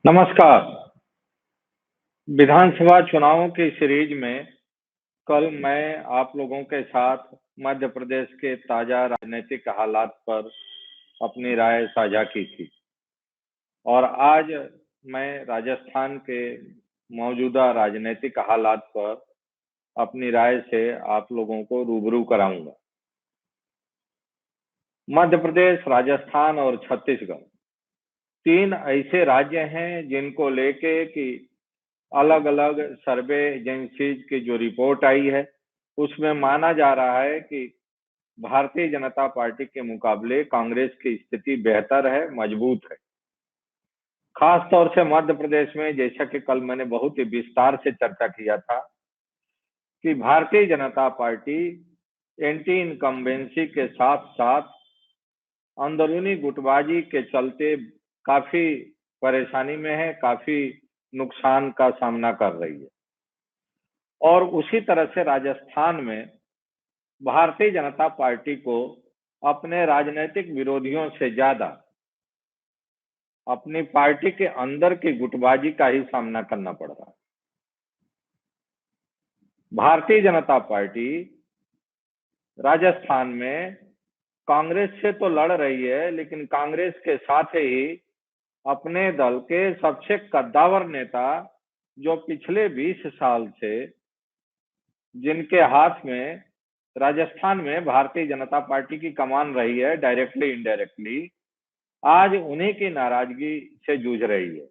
नमस्कार। विधानसभा चुनावों की सीरीज में कल मैं आप लोगों के साथ मध्य प्रदेश के ताजा राजनीतिक हालात पर अपनी राय साझा की थी और आज मैं राजस्थान के मौजूदा राजनीतिक हालात पर अपनी राय से आप लोगों को रूबरू कराऊंगा। मध्य प्रदेश, राजस्थान और छत्तीसगढ़ तीन ऐसे राज्य हैं जिनको लेके कि अलग-अलग सर्वे एजेंसीज की जो रिपोर्ट आई है, उसमें माना जा रहा है कि भारतीय जनता पार्टी के मुकाबले कांग्रेस की स्थिति बेहतर है, मजबूत है। खास तौर से मध्य प्रदेश में, जैसा कि कल मैंने बहुत ही विस्तार से चर्चा किया था कि Bharatiya Janata party anti incumbency के साथ-साथ अंदरूनी गुटबाजी के चलते काफी परेशानी में है, काफी नुकसान का सामना कर रही है। और उसी तरह से राजस्थान में भारतीय जनता पार्टी को अपने राजनीतिक विरोधियों से ज्यादा अपनी पार्टी के अंदर की गुटबाजी का ही सामना करना पड़ रहा है। भारतीय जनता पार्टी राजस्थान में कांग्रेस से तो लड़ रही है, लेकिन कांग्रेस के साथ ही अपने दल के सबसे कद्दावर नेता, जो पिछले 20 साल से जिनके हाथ में राजस्थान में भारतीय जनता पार्टी की कमान रही है, डायरेक्टली इनडायरेक्टली, आज उन्हीं की नाराजगी से जूझ रही है।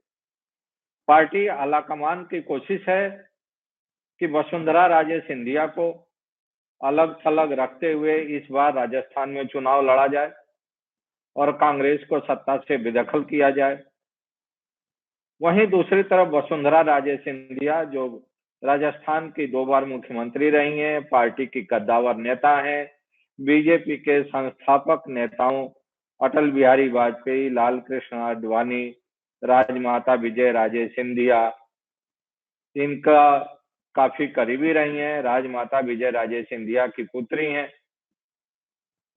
पार्टी आलाकमान की कोशिश है कि वसुंधरा राजे सिंधिया को अलग थलग रखते हुए इस बार राजस्थान में चुनाव लड़ा जाए और कांग्रेस को सत्ता से बेदखल किया जाए। वहीं दूसरी तरफ वसुंधरा राजे सिंधिया, जो राजस्थान की 2 बार मुख्यमंत्री रही हैं, पार्टी की कद्दावर नेता हैं, बीजेपी के संस्थापक नेताओं अटल बिहारी वाजपेयी, लाल कृष्ण आडवाणी, राजमाता विजय राजे सिंधिया इनका काफी करीबी रही हैं, राजमाता विजय राजे सिंधिया की पुत्री हैं।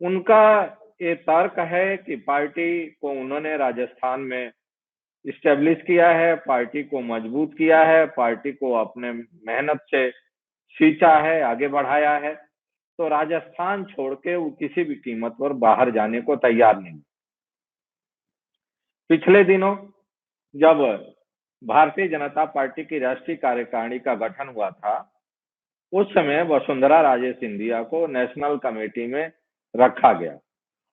उनका ये तर्क है कि पार्टी को उन्होंने राजस्थान में इस्टेब्लिश किया है, पार्टी को मजबूत किया है, पार्टी को अपने मेहनत से सींचा है, आगे बढ़ाया है, तो राजस्थान छोड़ के वो किसी भी कीमत पर बाहर जाने को तैयार नहीं। पिछले दिनों जब भारतीय जनता पार्टी की राष्ट्रीय कार्यकारिणी का गठन हुआ था, उस समय वसुंधरा राजे सिंधिया को नेशनल कमेटी में रखा गया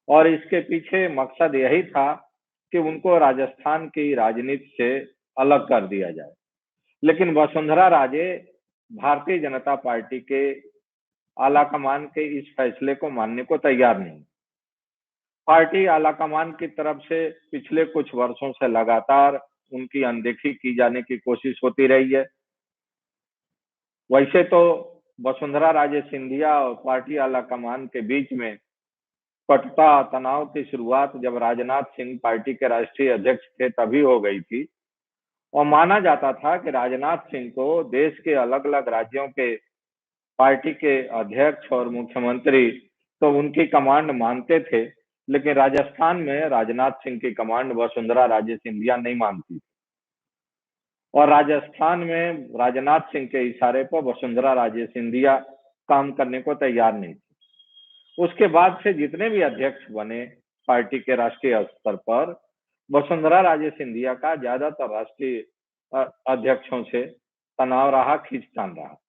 और इसके पीछे मकसद यही था कि उनको राजस्थान की राजनीति से अलग कर दिया जाए। लेकिन वसुंधरा राजे भारतीय जनता पार्टी के आलाकमान के इस फैसले को मानने को तैयार नहीं। पार्टी आलाकमान की तरफ से पिछले कुछ वर्षों से लगातार उनकी अनदेखी की जाने की कोशिश होती रही है। वैसे तो वसुंधरा राजे सिंधिया और पार्टी आलाकमान के बीच में कटुता, तनाव की शुरुआत जब राजनाथ सिंह पार्टी के राष्ट्रीय अध्यक्ष थे तभी हो गई थी और माना जाता था कि राजनाथ सिंह को देश के अलग अलग राज्यों के पार्टी के अध्यक्ष और मुख्यमंत्री तो उनकी कमांड मानते थे, लेकिन राजस्थान में राजनाथ सिंह की कमांड वसुंधरा राजे सिंधिया नहीं मानती और राजस्थान में राजनाथ सिंह के इशारे पर वसुंधरा राजे सिंधिया काम करने को तैयार नहीं थी। उसके बाद से जितने भी अध्यक्ष बने पार्टी के राष्ट्रीय स्तर पर, वसुंधरा राजे सिंधिया का ज्यादातर राष्ट्रीय अध्यक्षों से तनाव रहा, खींचतान रहा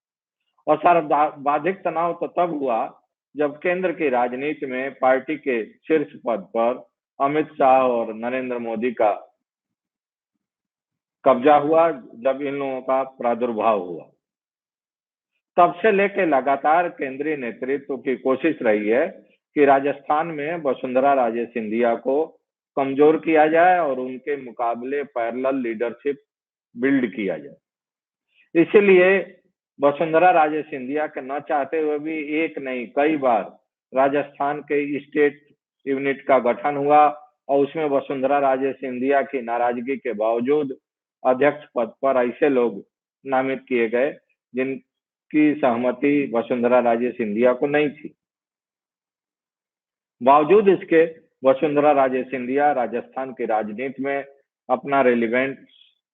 और सर्वाधिक तनाव तो तब हुआ जब केंद्र की राजनीति में पार्टी के शीर्ष पद पर अमित शाह और नरेंद्र मोदी का कब्जा हुआ, जब इन लोगों का प्रादुर्भाव हुआ। तब से लेकर लगातार केंद्रीय नेतृत्व की कोशिश रही है कि राजस्थान में वसुंधरा राजे सिंधिया को कमजोर किया जाए और उनके मुकाबले पैरेलल लीडरशिप बिल्ड किया जाए। इसीलिए वसुंधरा राजे सिंधिया के न चाहते हुए भी एक नहीं कई बार राजस्थान के स्टेट यूनिट का गठन हुआ और उसमें वसुंधरा राजे सिंधिया की नाराजगी के बावजूद अध्यक्ष पद पर ऐसे लोग नामित किए गए जिनकी सहमति वसुंधरा राजे सिंधिया को नहीं थी। बावजूद इसके वसुंधरा राजे सिंधिया राजस्थान की राजनीति में अपना रेलिवेंस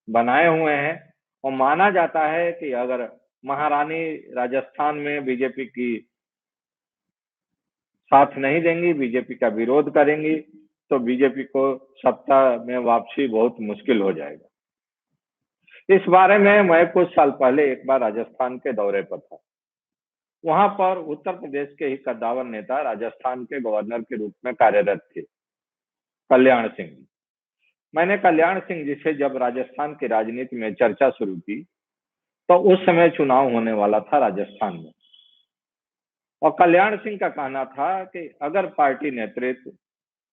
बनाए हुए हैं और माना जाता है कि अगर महारानी राजस्थान में बीजेपी की साथ नहीं देंगी, बीजेपी का विरोध करेंगी, तो बीजेपी को सत्ता में वापसी बहुत मुश्किल हो जाएगा। इस बारे में मैं कुछ साल पहले एक बार राजस्थान के दौरे पर था। वहां पर उत्तर प्रदेश के ही कद्दावर नेता राजस्थान के गवर्नर के रूप में कार्यरत थे, कल्याण सिंह। मैंने कल्याण सिंह जी से जब राजस्थान की राजनीति में चर्चा शुरू की, तो उस समय चुनाव होने वाला था राजस्थान में, और कल्याण सिंह का कहना था कि अगर पार्टी नेतृत्व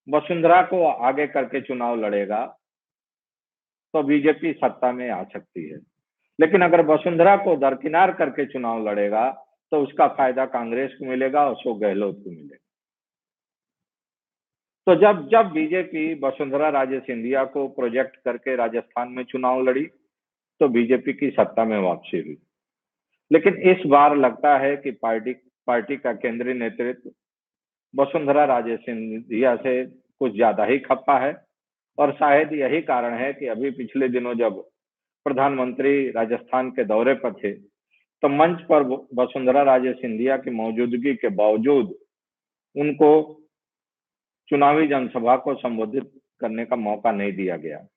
वसुंधरा को आगे करके चुनाव लड़ेगा तो बीजेपी सत्ता में आ सकती है, लेकिन अगर वसुंधरा को दरकिनार करके चुनाव लड़ेगा तो उसका फायदा कांग्रेस को मिलेगा, अशोक गहलोत को मिलेगा। तो जब जब बीजेपी वसुंधरा राजे सिंधिया को प्रोजेक्ट करके राजस्थान में चुनाव लड़ी, तो बीजेपी की सत्ता में वापसी हुई। लेकिन इस बार लगता है कि पार्टी का केंद्रीय नेतृत्व वसुंधरा राजे सिंधिया से कुछ ज्यादा ही खप्पा है, और शायद यही कारण है कि अभी पिछले दिनों जब प्रधानमंत्री राजस्थान के दौरे पर थे, तो मंच पर वसुंधरा राजे सिंधिया की मौजूदगी के बावजूद उनको चुनावी जनसभा को संबोधित करने का मौका नहीं दिया गया।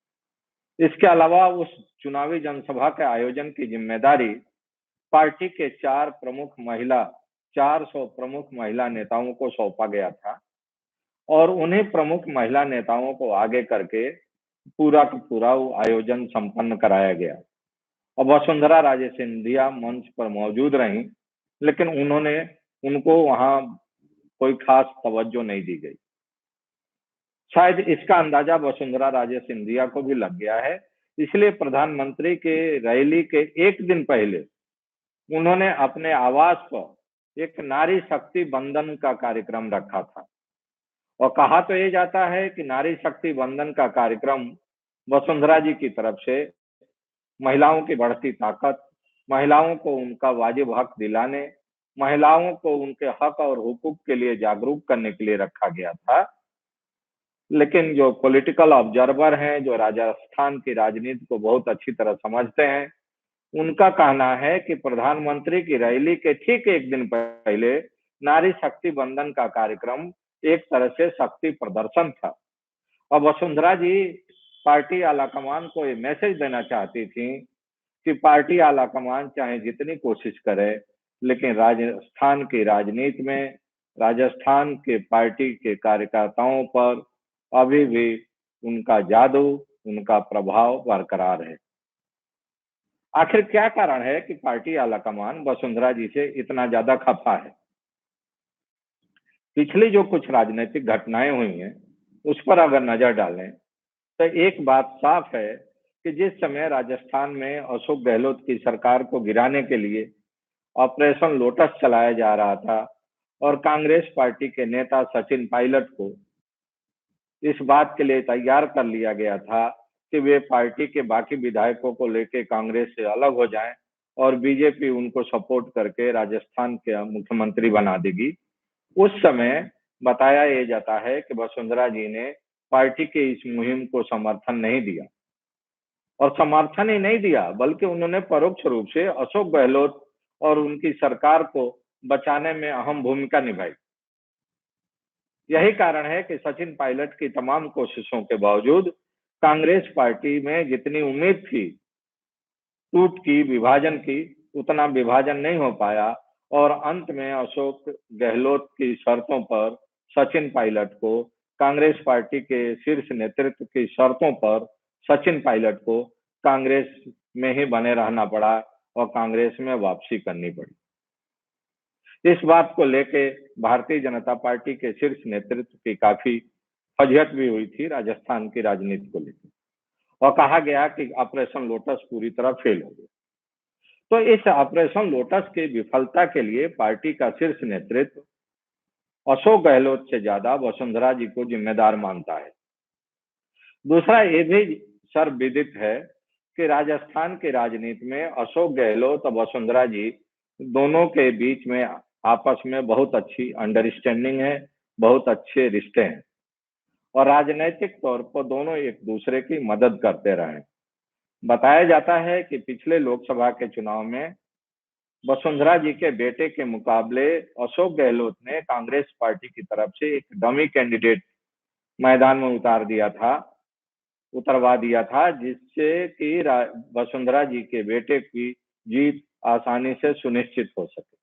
इसके अलावा उस चुनावी जनसभा के आयोजन की जिम्मेदारी पार्टी के 400 प्रमुख महिला नेताओं को सौंपा गया था, और उन्हीं प्रमुख महिला नेताओं को आगे करके पूरा का पूरा आयोजन संपन्न कराया गया। और वसुंधरा राजे सिंधिया मंच पर मौजूद रहीं, लेकिन उनको वहां कोई खास तवज्जो नहीं दी गई। शायद इसका अंदाजा वसुंधरा राजे सिंधिया को भी लग गया है, इसलिए प्रधानमंत्री के रैली के एक दिन पहले उन्होंने अपने आवास पर एक नारी शक्ति बंधन का कार्यक्रम रखा था। और कहा तो ये जाता है कि नारी शक्ति बंधन का कार्यक्रम वसुंधरा जी की तरफ से महिलाओं की बढ़ती ताकत, महिलाओं को उनका वाजिब हक दिलाने, महिलाओं को उनके हक और हुकूक के लिए जागरूक करने के लिए रखा गया था। लेकिन जो पॉलिटिकल ऑब्जर्वर हैं, जो राजस्थान की राजनीति को बहुत अच्छी तरह समझते हैं, उनका कहना है कि प्रधानमंत्री की रैली के ठीक एक दिन पहले नारी शक्ति बंधन का कार्यक्रम एक तरह से शक्ति प्रदर्शन था। और वसुंधरा जी पार्टी आलाकमान को ये मैसेज देना चाहती थी कि पार्टी आलाकमान चाहे जितनी कोशिश करे, लेकिन राजस्थान की राजनीति में राजस्थान के पार्टी के कार्यकर्ताओं पर अभी भी उनका जादू, उनका प्रभाव बरकरार है। आखिर क्या कारण है कि पार्टी आलाकमान वसुंधरा जी से इतना ज्यादा खफा है? पिछली जो कुछ राजनीतिक घटनाएं हुई हैं, उस पर अगर नजर डालें तो एक बात साफ है कि जिस समय राजस्थान में अशोक गहलोत की सरकार को गिराने के लिए ऑपरेशन लोटस चलाया जा रहा था, और कांग्रेस पार्टी के नेता सचिन पायलट को इस बात के लिए तैयार कर लिया गया था कि वे पार्टी के बाकी विधायकों को लेकर कांग्रेस से अलग हो जाएं और बीजेपी उनको सपोर्ट करके राजस्थान के मुख्यमंत्री बना देगी। उस समय बताया ये जाता है कि वसुंधरा जी ने पार्टी के इस मुहिम को समर्थन नहीं दिया, और समर्थन ही नहीं दिया बल्कि उन्होंने परोक्ष रूप से अशोक गहलोत और उनकी सरकार को बचाने में अहम भूमिका निभाई। यही कारण है कि सचिन पायलट की तमाम कोशिशों के बावजूद कांग्रेस पार्टी में जितनी उम्मीद थी टूट की, विभाजन की, उतना विभाजन नहीं हो पाया, और अंत में अशोक गहलोत की शर्तों पर सचिन पायलट को, कांग्रेस पार्टी के शीर्ष नेतृत्व की शर्तों पर सचिन पायलट को कांग्रेस में ही बने रहना पड़ा और कांग्रेस में वापसी करनी पड़ी। इस बात को लेके भारतीय जनता पार्टी के शीर्ष नेतृत्व की काफी फजियत भी हुई थी राजस्थान की राजनीति को लेकर, और कहा गया कि ऑपरेशन लोटस पूरी तरह फेल हो गया। तो इस ऑपरेशन लोटस की विफलता के लिए पार्टी का शीर्ष नेतृत्व अशोक गहलोत से ज्यादा वसुंधरा जी को जिम्मेदार मानता है। दूसरा ये भी सर्वविदित है कि राजस्थान की राजनीति में अशोक गहलोत और वसुंधरा जी दोनों के बीच में आपस में बहुत अच्छी अंडरस्टैंडिंग है, बहुत अच्छे रिश्ते हैं, और राजनीतिक तौर पर दोनों एक दूसरे की मदद करते रहे। बताया जाता है कि पिछले लोकसभा के चुनाव में वसुंधरा जी के बेटे के मुकाबले अशोक गहलोत ने कांग्रेस पार्टी की तरफ से एक डमी कैंडिडेट मैदान में उतरवा दिया था, जिससे कि वसुंधरा जी के बेटे की जीत आसानी से सुनिश्चित हो सके।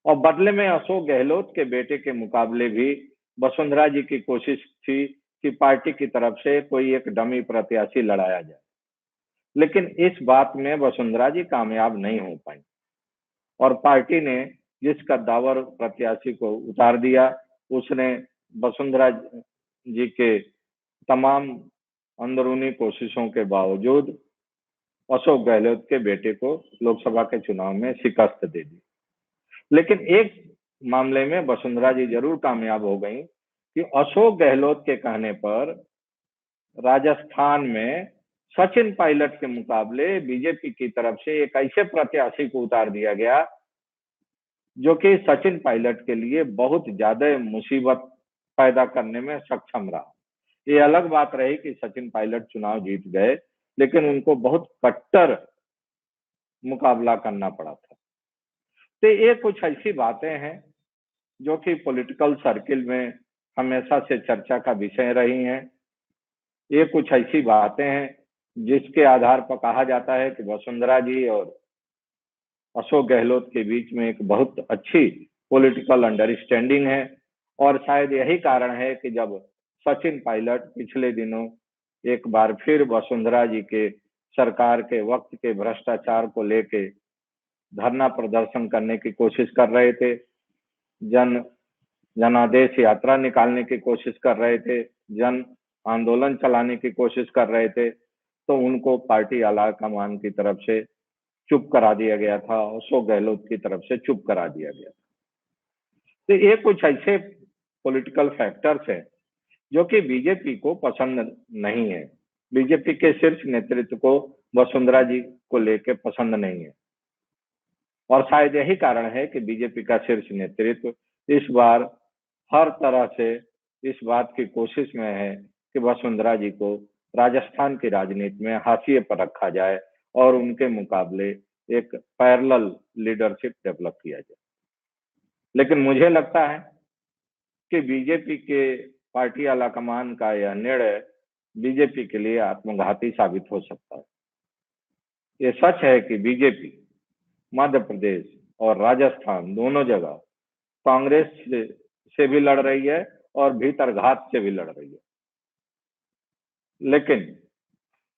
और बदले में अशोक गहलोत के बेटे के मुकाबले भी वसुंधरा जी की कोशिश थी कि पार्टी की तरफ से कोई एक डमी प्रत्याशी लड़ाया जाए, लेकिन इस बात में वसुंधरा जी कामयाब नहीं हो पाई और पार्टी ने जिस कद्दावर प्रत्याशी को उतार दिया, उसने वसुंधरा जी के तमाम अंदरूनी कोशिशों के बावजूद अशोक गहलोत के बेटे को लोकसभा के चुनाव में शिकस्त दे दी। लेकिन एक मामले में वसुंधरा जी जरूर कामयाब हो गई कि अशोक गहलोत के कहने पर राजस्थान में सचिन पायलट के मुकाबले बीजेपी की तरफ से एक ऐसे प्रत्याशी को उतार दिया गया जो कि सचिन पायलट के लिए बहुत ज्यादा मुसीबत पैदा करने में सक्षम रहा। ये अलग बात रही कि सचिन पायलट चुनाव जीत गए, लेकिन उनको बहुत कट्टर मुकाबला करना पड़ा था। तो ये कुछ ऐसी बातें हैं जो कि पॉलिटिकल सर्किल में हमेशा से चर्चा का विषय रही हैं। ये कुछ ऐसी बातें हैं जिसके आधार पर कहा जाता है कि वसुंधरा जी और अशोक गहलोत के बीच में एक बहुत अच्छी पॉलिटिकल अंडरस्टैंडिंग है, और शायद यही कारण है कि जब सचिन पायलट पिछले दिनों एक बार फिर वसुंधरा जी के सरकार के वक्त के भ्रष्टाचार को लेके धरना प्रदर्शन करने की कोशिश कर रहे थे, जनादेश यात्रा निकालने की कोशिश कर रहे थे, जन आंदोलन चलाने की कोशिश कर रहे थे, तो उनको पार्टी आला कमान की तरफ से चुप करा दिया गया था, अशोक गहलोत की तरफ से चुप करा दिया गया। तो ये कुछ ऐसे पॉलिटिकल फैक्टर्स हैं जो कि बीजेपी को पसंद नहीं है। बीजेपी के शीर्ष नेतृत्व को वसुंधरा जी को लेकर पसंद नहीं है, और शायद यही कारण है कि बीजेपी का शीर्ष नेतृत्व इस बार हर तरह से इस बात की कोशिश में है कि वसुंधरा जी को राजस्थान की राजनीति में हाशिए पर रखा जाए और उनके मुकाबले एक पैरेलल लीडरशिप डेवलप किया जाए। लेकिन मुझे लगता है कि बीजेपी के पार्टी आलाकमान का यह निर्णय बीजेपी के लिए आत्मघाती साबित हो सकता है। ये सच है कि बीजेपी मध्य प्रदेश और राजस्थान दोनों जगह कांग्रेस से भी लड़ रही है और भीतरघात से भी लड़ रही है, लेकिन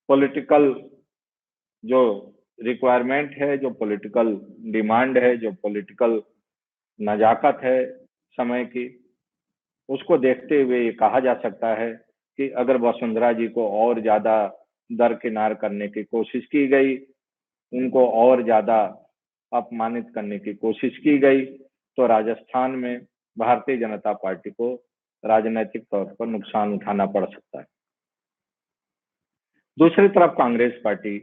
पॉलिटिकल जो रिक्वायरमेंट है, जो पॉलिटिकल डिमांड है, जो पॉलिटिकल नजाकत है समय की, उसको देखते हुए ये कहा जा सकता है कि अगर वसुंधरा जी को और ज्यादा दरकिनार करने की कोशिश की गई, उनको और ज्यादा अपमानित करने की कोशिश की गई, तो राजस्थान में भारतीय जनता पार्टी को राजनीतिक तौर पर नुकसान उठाना पड़ सकता है। दूसरी तरफ कांग्रेस पार्टी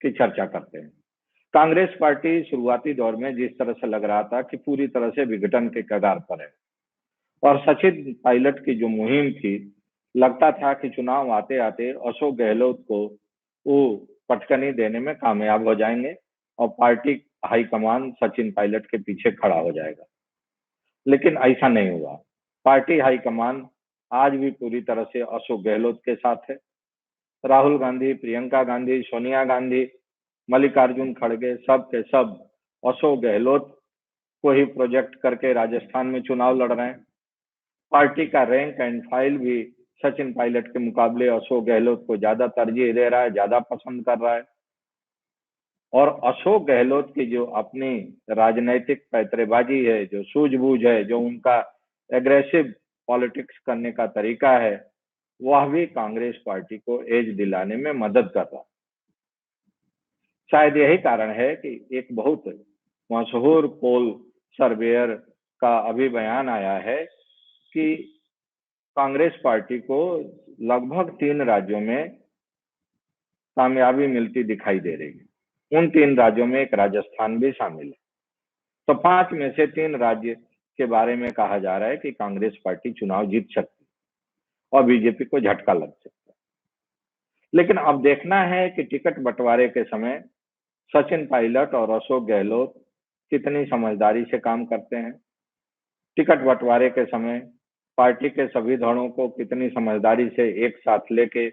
की चर्चा करते हैं। कांग्रेस पार्टी शुरुआती दौर में जिस तरह से लग रहा था कि पूरी तरह से विघटन के कगार पर है, और सचिन पायलट की जो मुहिम थी, लगता था कि चुनाव आते आते अशोक गहलोत को वो पटकनी देने में कामयाब हो जाएंगे और पार्टी हाईकमान सचिन पायलट के पीछे खड़ा हो जाएगा। लेकिन ऐसा नहीं हुआ। पार्टी हाईकमान आज भी पूरी तरह से अशोक गहलोत के साथ है। राहुल गांधी, प्रियंका गांधी, सोनिया गांधी, मल्लिकार्जुन खड़गे, सब के सब अशोक गहलोत को ही प्रोजेक्ट करके राजस्थान में चुनाव लड़ रहे हैं। पार्टी का रैंक एंड फाइल भी सचिन पायलट के मुकाबले अशोक गहलोत को ज्यादा तरजीह दे रहा है, ज्यादा पसंद कर रहा है। और अशोक गहलोत की जो अपनी राजनीतिक पैतरेबाजी है, जो सूझबूझ है, जो उनका एग्रेसिव पॉलिटिक्स करने का तरीका है, वह भी कांग्रेस पार्टी को एज दिलाने में मदद कर रहा है। शायद यही कारण है कि एक बहुत मशहूर पोल सर्वेयर का अभी बयान आया है कि कांग्रेस पार्टी को लगभग 3 राज्यों में कामयाबी मिलती दिखाई दे रही है। उन 3 राज्यों में एक राजस्थान भी शामिल है। तो 5 में से 3 राज्य के बारे में कहा जा रहा है कि कांग्रेस पार्टी चुनाव जीत सकती है और बीजेपी को झटका लग सकता है। लेकिन अब देखना है कि टिकट बंटवारे के समय सचिन पायलट और अशोक गहलोत कितनी समझदारी से काम करते हैं। टिकट बंटवारे के समय पार्टी के सभी धड़ों को कितनी समझदारी से एक साथ लेके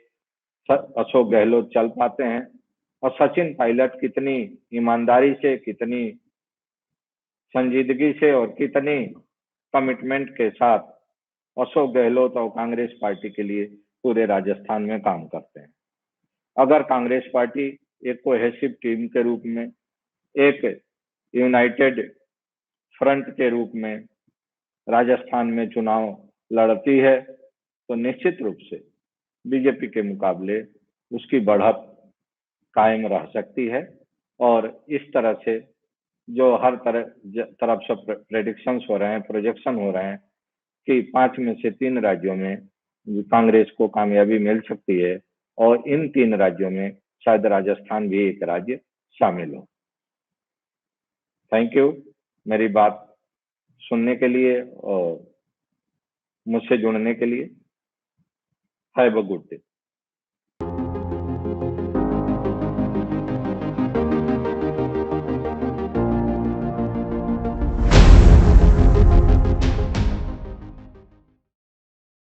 अशोक गहलोत चल पाते हैं, और सचिन पायलट कितनी ईमानदारी से, कितनी संजीदगी से और कितनी कमिटमेंट के साथ अशोक गहलोत और कांग्रेस पार्टी के लिए पूरे राजस्थान में काम करते हैं। अगर कांग्रेस पार्टी एक कोहेसिव टीम के रूप में, एक यूनाइटेड फ्रंट के रूप में राजस्थान में चुनाव लड़ती है तो निश्चित रूप से बीजेपी के मुकाबले उसकी बढ़त कायम रह सकती है। और इस तरह से जो हर तरफ से प्रेडिक्शंस हो रहे हैं, प्रोजेक्शन हो रहे हैं कि 5 में से 3 राज्यों में कांग्रेस को कामयाबी मिल सकती है, और इन 3 राज्यों में शायद राजस्थान भी एक राज्य शामिल हो। थैंक यू मेरी बात सुनने के लिए और मुझसे जुड़ने के लिए। Have a good day.